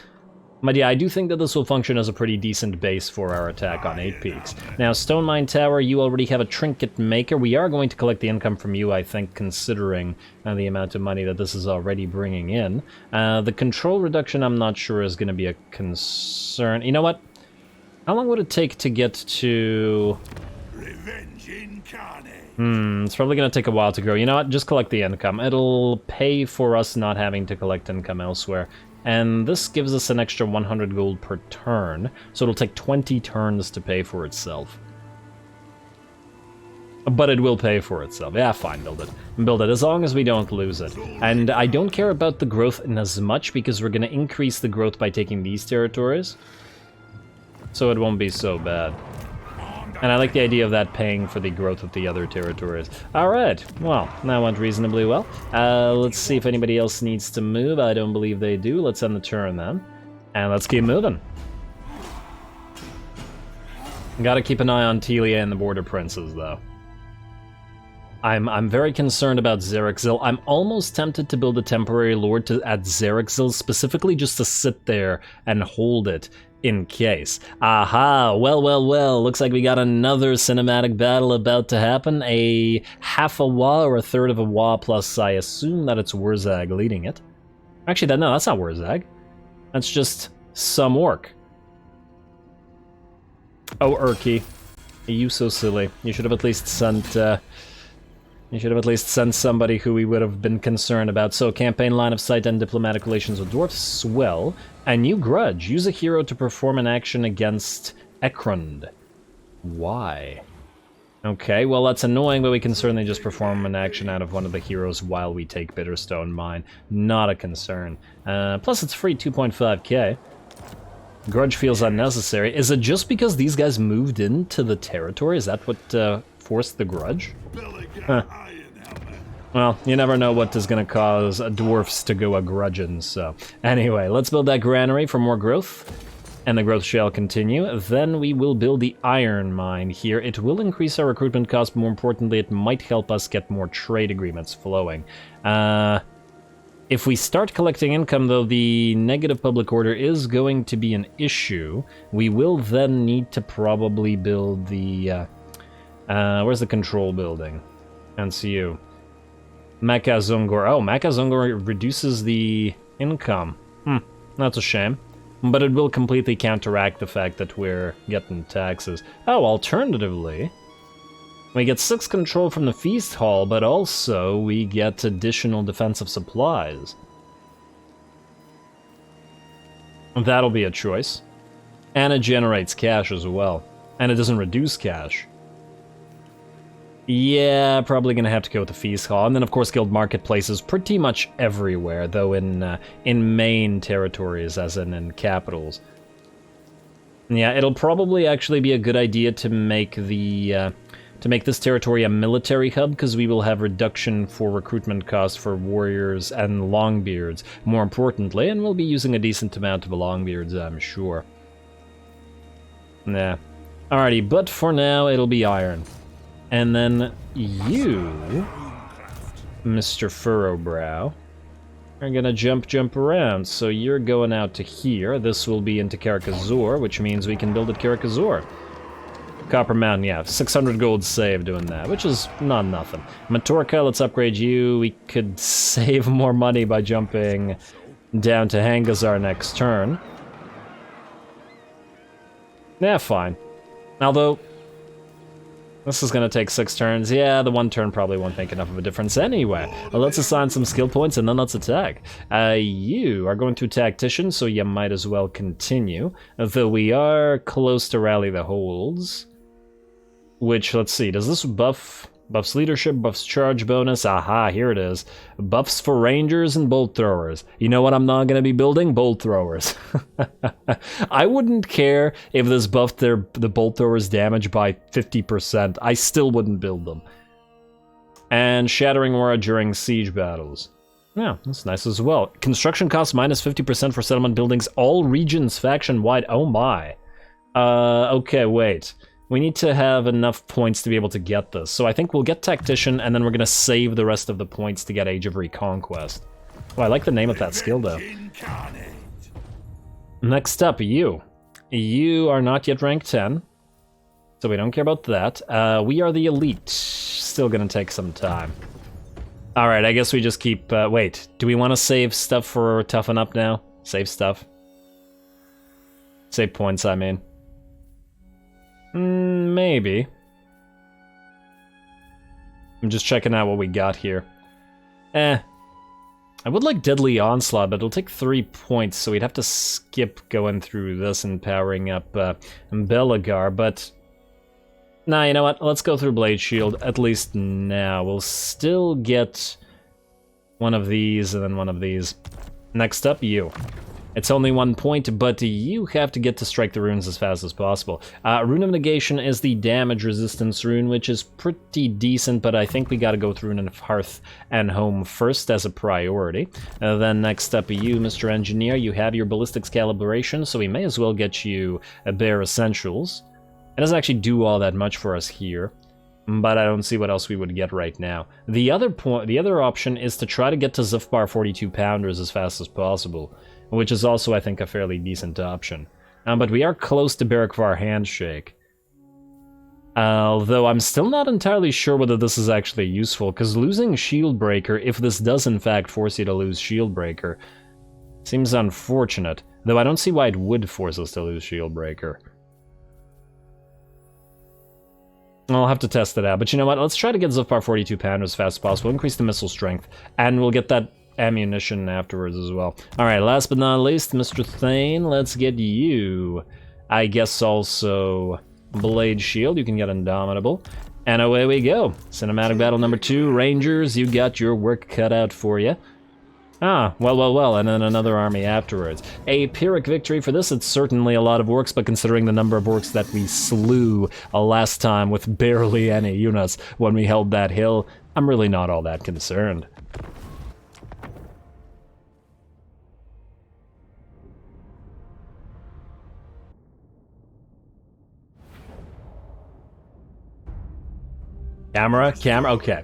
But yeah, I do think that this will function as a pretty decent base for our attack on 8 Peaks. Now, Stone Mine Tower, you already have a Trinket Maker. We are going to collect the income from you, I think, considering the amount of money that this is already bringing in. The control reduction, I'm not sure is going to be a concern. You know what? How long would it take to get to... Revenge incarnate. It's probably going to take a while to grow. You know what? Just collect the income. It'll pay for us not having to collect income elsewhere. And this gives us an extra 100 gold per turn, so it'll take 20 turns to pay for itself. But it will pay for itself. Yeah, fine, build it. Build it, as long as we don't lose it. And I don't care about the growth in as much, because we're going to increase the growth by taking these territories. So it won't be so bad. And I like the idea of that paying for the growth of the other territories. Alright, well, that went reasonably well. Let's see if anybody else needs to move. I don't believe they do. Let's end the turn then. And let's keep moving. Gotta keep an eye on Telia and the Border Princes, though. I'm very concerned about Xerexil. I'm almost tempted to build a temporary lord at Xerexil, specifically just to sit there and hold it. In case. Aha, well, looks like we got another cinematic battle about to happen. A half a Wa or a third of a Wa, plus I assume that it's Wurzag leading it. Actually, no, that's not Wurzag. That's just some orc. Oh, Urki. You so silly. You should have at least sent, somebody who we would have been concerned about. So, campaign line of sight and diplomatic relations with dwarfs, swell. A new grudge. Use a hero to perform an action against Angrund. Why? Okay, well that's annoying, but we can certainly just perform an action out of one of the heroes while we take Bitterstone Mine. Not a concern. Plus it's free 2.5k. Grudge feels unnecessary. Is it just because these guys moved into the territory? Is that what forced the grudge? Huh. Well, you never know what is going to cause dwarfs to go a-grudging, so... Anyway, let's build that granary for more growth, and the growth shall continue. Then we will build the iron mine here. It will increase our recruitment cost, but more importantly, it might help us get more trade agreements flowing. If we start collecting income, though, the negative public order is going to be an issue. We will then need to probably build the... where's the control building? NCU. Mecha Zungor. Oh, Mecha Zungor reduces the income. That's a shame. But it will completely counteract the fact that we're getting taxes. Oh, alternatively, We get 6 control from the feast hall, but also we get additional defensive supplies. That'll be a choice. And it generates cash as well. And it doesn't reduce cash. Yeah, probably gonna have to go with the feast hall. And then of course guild marketplaces pretty much everywhere, though in main territories, as in capitals. Yeah, it'll probably actually be a good idea to make this territory a military hub, because we will have reduction for recruitment costs for warriors and longbeards, more importantly, and we'll be using a decent amount of longbeards, I'm sure. Nah. Alrighty, but for now, it'll be iron. And then you, Mr. Furrowbrow, are gonna jump around, so you're going out to here. This will be into Karak, which means we can build at Karak. Copper Mountain, yeah, 600 gold saved doing that, which is not nothing. Matorka, let's upgrade you. We could save more money by jumping down to Hangazar next turn. Yeah, fine. Although, this is gonna take 6 turns. Yeah, the 1 turn probably won't make enough of a difference anyway. Well, let's assign some skill points and then let's attack. You are going to Tactician, so you might as well continue. Though we are close to Rally the Holds. Which, let's see, does this buffs leadership, buffs charge bonus? Aha, here it is. Buffs for rangers and bolt throwers. You know what I'm not gonna be building? Bolt throwers. I wouldn't care if this buffed the bolt throwers damage by 50%. I still wouldn't build them. And Shattering Aura during siege battles. Yeah, that's nice as well. Construction costs minus 50% for settlement buildings, all regions faction-wide. Oh my. Okay, wait. We need to have enough points to be able to get this. So I think we'll get Tactician, and then we're going to save the rest of the points to get Age of Reconquest. Oh, I like the name of that skill, though. Next up, you. You are not yet rank 10, so we don't care about that. We are the elite. Still going to take some time. Alright, I guess we just keep... wait, do we want to save stuff for Toughen Up now? Save stuff. Save points, I mean. Maybe. I'm just checking out what we got here. I would like Deadly Onslaught, but it'll take 3 points, so we'd have to skip going through this and powering up Belegar, but... Nah, you know what? Let's go through Blade Shield, at least now. We'll still get one of these and then one of these. Next up, you. It's only 1 point, but you have to get to strike the runes as fast as possible. Rune of Negation is the damage resistance rune, which is pretty decent, but I think we gotta go through Rune of Hearth and Home first as a priority. Then next up, you, Mr. Engineer, you have your ballistics calibration, so we may as well get you Bare Essentials. It doesn't actually do all that much for us here, but I don't see what else we would get right now. The other option is to try to get to Zufbar 42 Pounders as fast as possible, which is also, I think, a fairly decent option. But we are close to Barakvar Handshake. Although I'm still not entirely sure whether this is actually useful, because losing Shieldbreaker, if this does in fact force you to lose Shieldbreaker, seems unfortunate. Though I don't see why it would force us to lose Shieldbreaker. I'll have to test it out, but you know what? Let's try to get Zufbar 42 Pounders as fast as possible, increase the missile strength, and we'll get that ammunition afterwards as well. Alright, last but not least, Mr. Thane, let's get you. I guess also Blade Shield, you can get Indomitable. And away we go. Cinematic Battle number 2, Rangers, you got your work cut out for you. Ah, well, and then another army afterwards. A Pyrrhic victory for this, it's certainly a lot of orcs, but considering the number of orcs that we slew last time with barely any units when we held that hill, I'm really not all that concerned. Camera, okay.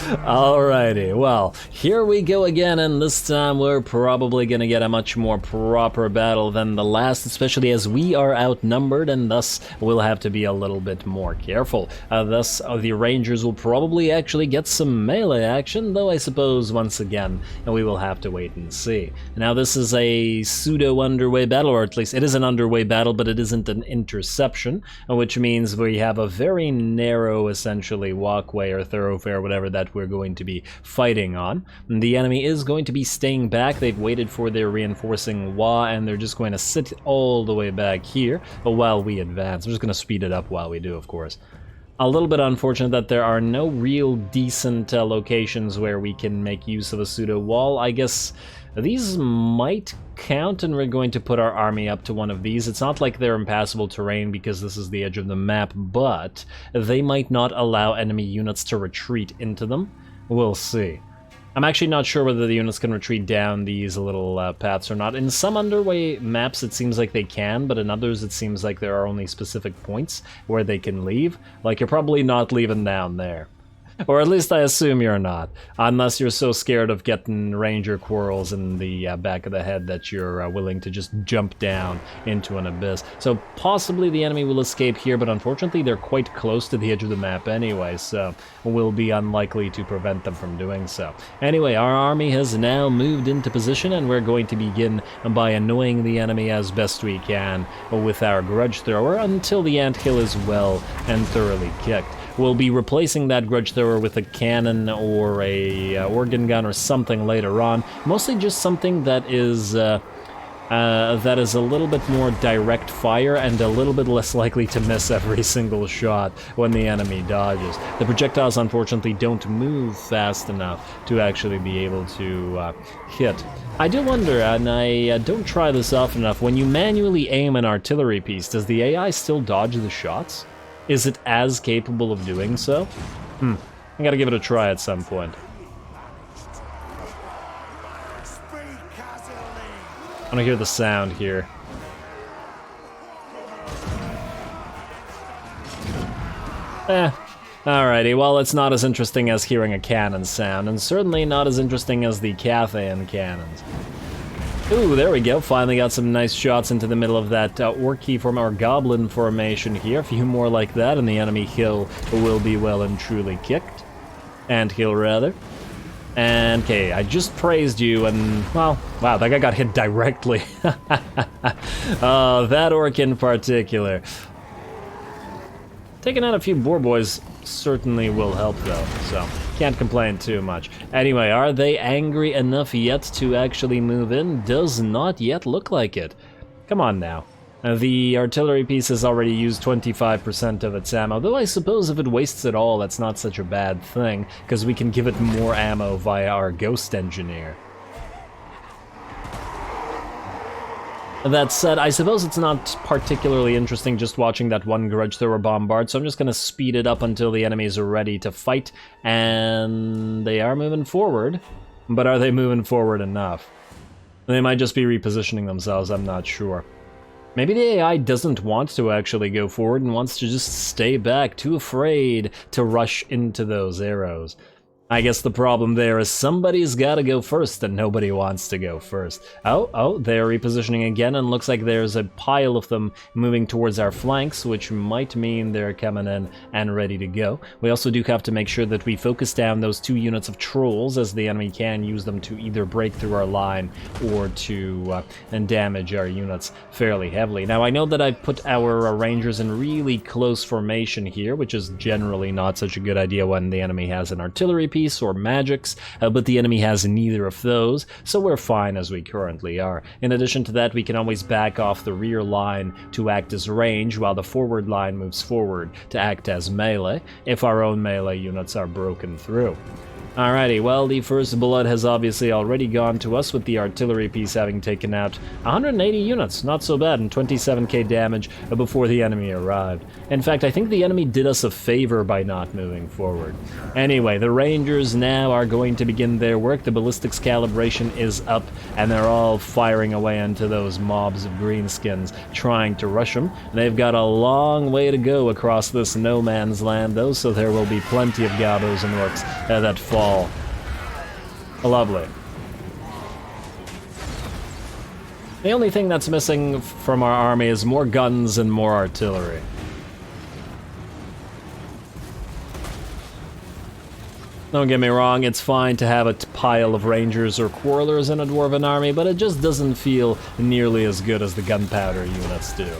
Alrighty, well, here we go again, and this time we're probably gonna get a much more proper battle than the last, especially as we are outnumbered, and thus we'll have to be a little bit more careful. Thus, the Rangers will probably actually get some melee action, though I suppose, once again, we will have to wait and see. Now, this is a pseudo-underway battle, or at least it is an underway battle, but it isn't an interception, which means we have a very narrow, essentially, walkway or thoroughfare, whatever that we're going to be fighting on. The enemy is going to be staying back. They've waited for their reinforcing wall, and they're just going to sit all the way back here while we advance. I'm just going to speed it up while we do, of course. A little bit unfortunate that there are no real decent locations where we can make use of a pseudo wall. I guess these might count, and we're going to put our army up to one of these. It's not like they're impassable terrain because this is the edge of the map, but they might not allow enemy units to retreat into them. We'll see. I'm actually not sure whether the units can retreat down these little paths or not. In some underway maps it seems like they can, but in others it seems like there are only specific points where they can leave. Like, you're probably not leaving down there. Or at least I assume you're not, unless you're so scared of getting ranger quarrels in the back of the head that you're willing to just jump down into an abyss. So possibly the enemy will escape here, but unfortunately they're quite close to the edge of the map anyway, so we'll be unlikely to prevent them from doing so. Anyway, our army has now moved into position, and we're going to begin by annoying the enemy as best we can with our grudge thrower until the anthill is well and thoroughly kicked. We'll be replacing that grudge thrower with a cannon or a organ gun or something later on. Mostly just something that is a little bit more direct fire and a little bit less likely to miss every single shot when the enemy dodges. The projectiles, unfortunately, don't move fast enough to actually be able to hit. I do wonder, and I don't try this often enough, when you manually aim an artillery piece, does the AI still dodge the shots? Is it as capable of doing so? I gotta give it a try at some point. I wanna hear the sound here. Alrighty, well, it's not as interesting as hearing a cannon sound, and certainly not as interesting as the Cathayan cannons. Ooh, there we go. Finally got some nice shots into the middle of that orky from our goblin formation here. A few more like that, and the enemy hill will be well and truly kicked. Anthill, rather. And, okay, I just praised you, and, well, wow, that guy got hit directly. Oh, that orc in particular. Taking out a few boar boys certainly will help, though, so can't complain too much. Anyway, are they angry enough yet to actually move in? Does not yet look like it. Come on now. The artillery piece has already used 25% of its ammo, though I suppose if it wastes it all, that's not such a bad thing, because we can give it more ammo via our ghost engineer. That said, I suppose it's not particularly interesting just watching that one grudge thrower bombard, so I'm just going to speed it up until the enemies are ready to fight, and they are moving forward, but are they moving forward enough? They might just be repositioning themselves, I'm not sure. Maybe the AI doesn't want to actually go forward and wants to just stay back, too afraid to rush into those arrows. I guess the problem there is somebody's gotta go first, and nobody wants to go first. Oh, they're repositioning again, and looks like there's a pile of them moving towards our flanks, which might mean they're coming in and ready to go. We also do have to make sure that we focus down those 2 units of trolls, as the enemy can use them to either break through our line or to damage our units fairly heavily. Now, I know that I've put our rangers in really close formation here, which is generally not such a good idea when the enemy has an artillery piece or magics, but the enemy has neither of those, so we're fine as we currently are. In addition to that, we can always back off the rear line to act as range, while the forward line moves forward to act as melee, if our own melee units are broken through. Alrighty, well, the first blood has obviously already gone to us, with the artillery piece having taken out 180 units, not so bad, and 27k damage before the enemy arrived. In fact, I think the enemy did us a favor by not moving forward. Anyway, the Rangers now are going to begin their work. The ballistics calibration is up, and they're all firing away into those mobs of greenskins, trying to rush them. They've got a long way to go across this no man's land, though, so there will be plenty of gobos and orcs that fall. Lovely. The only thing that's missing from our army is more guns and more artillery. Don't get me wrong, it's fine to have a pile of rangers or quarrelers in a dwarven army, but it just doesn't feel nearly as good as the gunpowder units do.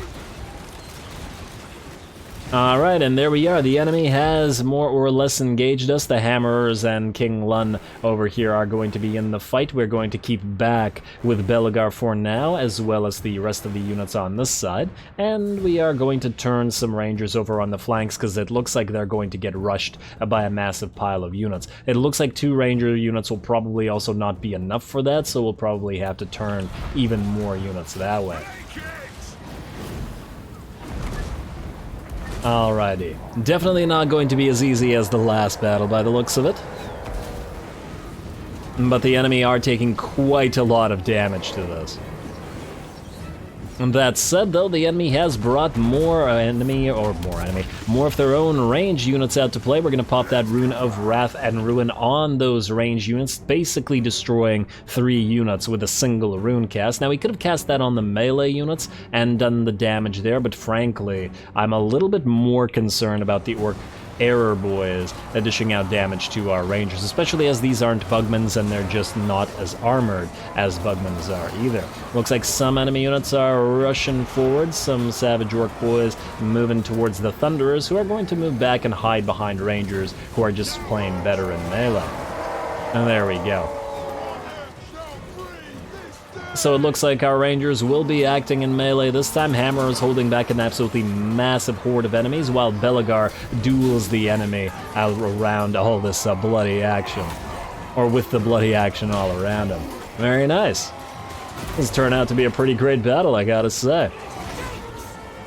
Alright, and there we are. The enemy has more or less engaged us. The Hammerers and King Lun over here are going to be in the fight. We're going to keep back with Belegar for now, as well as the rest of the units on this side. And we are going to turn some Rangers over on the flanks, because it looks like they're going to get rushed by a massive pile of units. It looks like 2 Ranger units will probably also not be enough for that, so we'll probably have to turn even more units that way. Alrighty. Definitely not going to be as easy as the last battle by the looks of it. But the enemy are taking quite a lot of damage to this. And that said, though, the enemy has brought more of their own range units out to play. We're going to pop that Rune of Wrath and Ruin on those range units, basically destroying 3 units with a single rune cast. Now, we could have cast that on the melee units and done the damage there, but frankly, I'm a little bit more concerned about the Orc Error Boys dishing out damage to our Rangers, especially as these aren't Bugmans and they're just not as armored as Bugmans are either. Looks like some enemy units are rushing forward, some Savage Orc Boys moving towards the Thunderers, who are going to move back and hide behind Rangers, who are just playing better in melee. And there we go. So it looks like our Rangers will be acting in melee this time. Hammer is holding back an absolutely massive horde of enemies, while Belegar duels the enemy around all this bloody action. Or with the bloody action all around him. Very nice. This turned out to be a pretty great battle, I gotta say.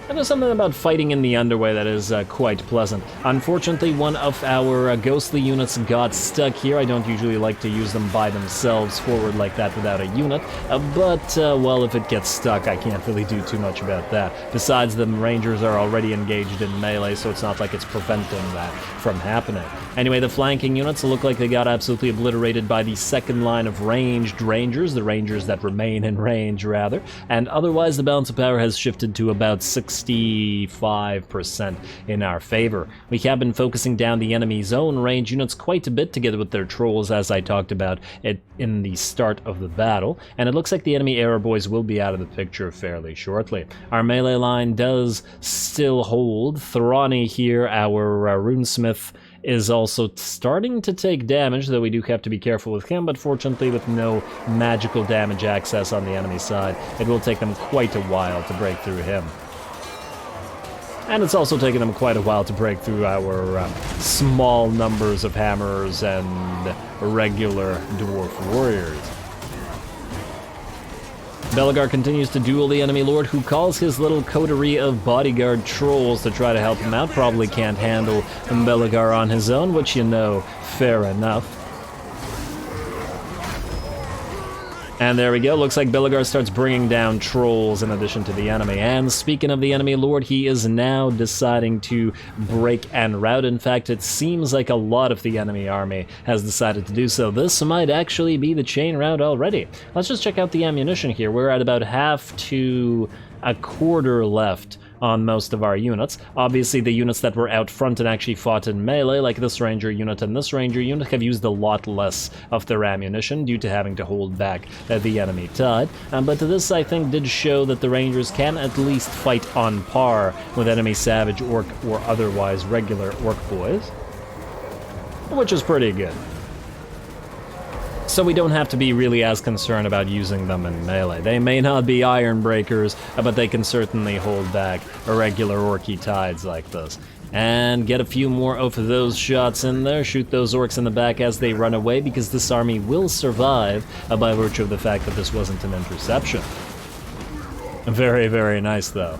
And there's something about fighting in the underway that is quite pleasant. Unfortunately, one of our ghostly units got stuck here. I don't usually like to use them by themselves forward like that without a unit, well, if it gets stuck, I can't really do too much about that. Besides, the Rangers are already engaged in melee, so it's not like it's preventing that from happening. Anyway, the flanking units look like they got absolutely obliterated by the second line of ranged Rangers, the Rangers that remain in range, rather, and otherwise the balance of power has shifted to about 65% in our favor. We have been focusing down the enemy's own range units quite a bit, together with their trolls, as I talked about it in the start of the battle, and it looks like the enemy Error Boys will be out of the picture fairly shortly. Our melee line does still hold. Thrani here, our runesmith, is also starting to take damage, though we do have to be careful with him, but fortunately with no magical damage access on the enemy side, it will take them quite a while to break through him. And it's also taken them quite a while to break through our small numbers of Hammerers and regular Dwarf Warriors. Belegar continues to duel the enemy lord, who calls his little coterie of bodyguard trolls to try to help him out. Probably can't handle Belegar on his own, which, you know, fair enough. And there we go. Looks like Belegar starts bringing down trolls in addition to the enemy. And speaking of the enemy lord, he is now deciding to break en route. In fact, it seems like a lot of the enemy army has decided to do so. This might actually be the chain route already. Let's just check out the ammunition here. We're at about half to a quarter left on most of our units. Obviously, the units that were out front and actually fought in melee, like this ranger unit and this ranger unit, have used a lot less of their ammunition due to having to hold back the enemy tide. But this, I think, did show that the rangers can at least fight on par with enemy savage, orc, or otherwise regular orc boys, which is pretty good. So we don't have to be really as concerned about using them in melee. They may not be iron breakers, but they can certainly hold back irregular orky tides like this. and get a few more of those shots in there, shoot those orcs in the back as they run away, because this army will survive by virtue of the fact that this wasn't an interception. Very, very nice though.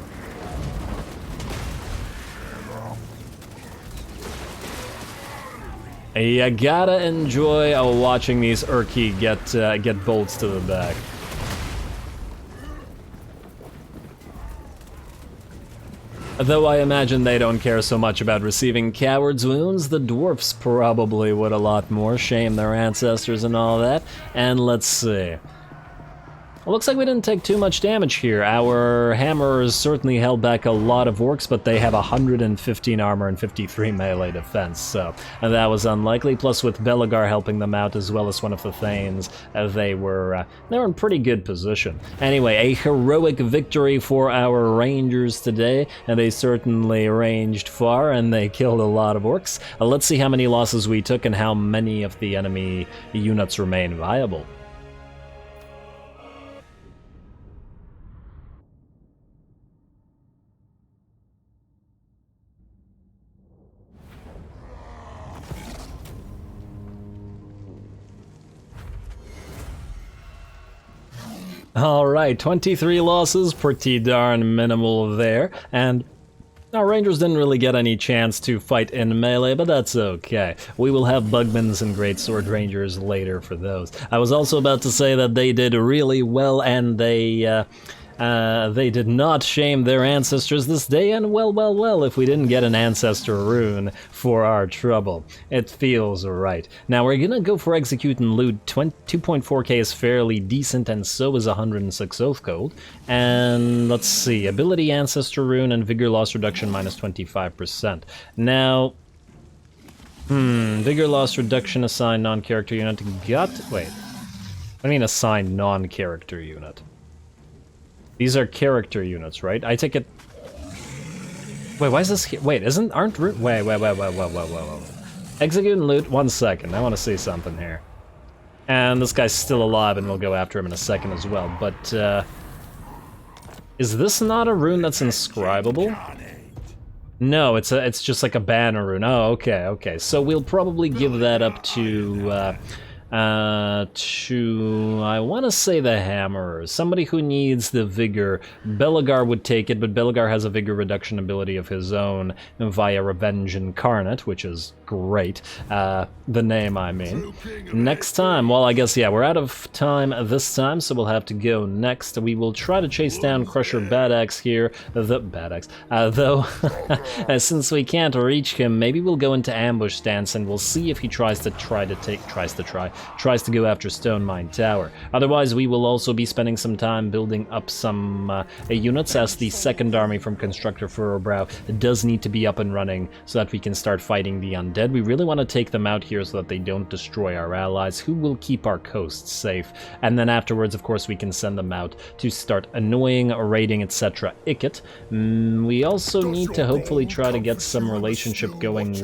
You gotta enjoy watching these Urki get bolts to the back. Though I imagine they don't care so much about receiving coward's wounds, the dwarfs probably would a lot more, shame their ancestors and all that. And let's see. It looks like we didn't take too much damage here. Our hammers certainly held back a lot of orcs, but they have 115 armor and 53 melee defense, so that was unlikely. Plus, with Belegar helping them out, as well as one of the Thanes, they were in pretty good position. Anyway, a heroic victory for our Rangers today, and they certainly ranged far, and they killed a lot of orcs. Let's see how many losses we took and how many of the enemy units remain viable. Alright, 23 losses, pretty darn minimal there, and our Rangers didn't really get any chance to fight in melee, but that's okay. We will have Bugmans and Greatsword Rangers later for those. I was also about to say that they did really well, and they did not shame their ancestors this day, and well, if we didn't get an ancestor rune for our trouble. It feels right. Now we're gonna go for execute and loot. 2.4k is fairly decent, and so is 106 oath gold. And let's see, ability ancestor rune and vigor loss reduction minus 25%. Now, vigor loss reduction assigned non-character unit wait. I mean assigned non-character unit. These are character units, right? I take it... Wait, why is this here? Wait, aren't... Wait. Execute and loot, 1 second. I want to see something here. And this guy's still alive, and we'll go after him in a second as well, but, is this not a rune that's inscribable? No, it's just like a banner rune. Oh, okay. So we'll probably give that up to I want to say the Hammerers. Somebody who needs the Vigor. Belegar would take it, but Belegar has a Vigor reduction ability of his own via Revenge Incarnate, which is great. The name, I mean. Next time, well, I guess, yeah, we're out of time this time, so we'll have to go next. We will try to chase down Crusher Badaxe here. Though, since we can't reach him, maybe we'll go into ambush stance, and we'll see if he tries to go after Stone Mine Tower. Otherwise, we will also be spending some time building up some units, as the second army from Constructor Furrowbrow does need to be up and running so that we can start fighting the undead. We really want to take them out here so that they don't destroy our allies, who will keep our coasts safe. And then afterwards, of course, we can send them out to start annoying, raiding, etc. Ikit. We also need to hopefully try to get some relationship going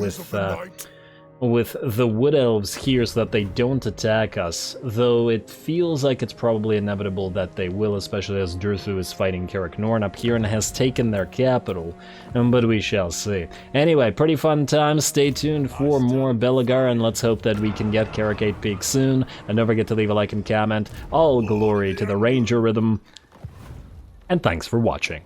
with the Wood Elves here so that they don't attack us, though it feels like it's probably inevitable that they will, especially as Durthu is fighting Karak Norn up here and has taken their capital, but we shall see. Anyway, pretty fun time. Stay tuned for more Belegar, and let's hope that we can get Karak 8 Peaks soon, and don't forget to leave a like and comment. All glory to the Ranger Rhythm, and thanks for watching.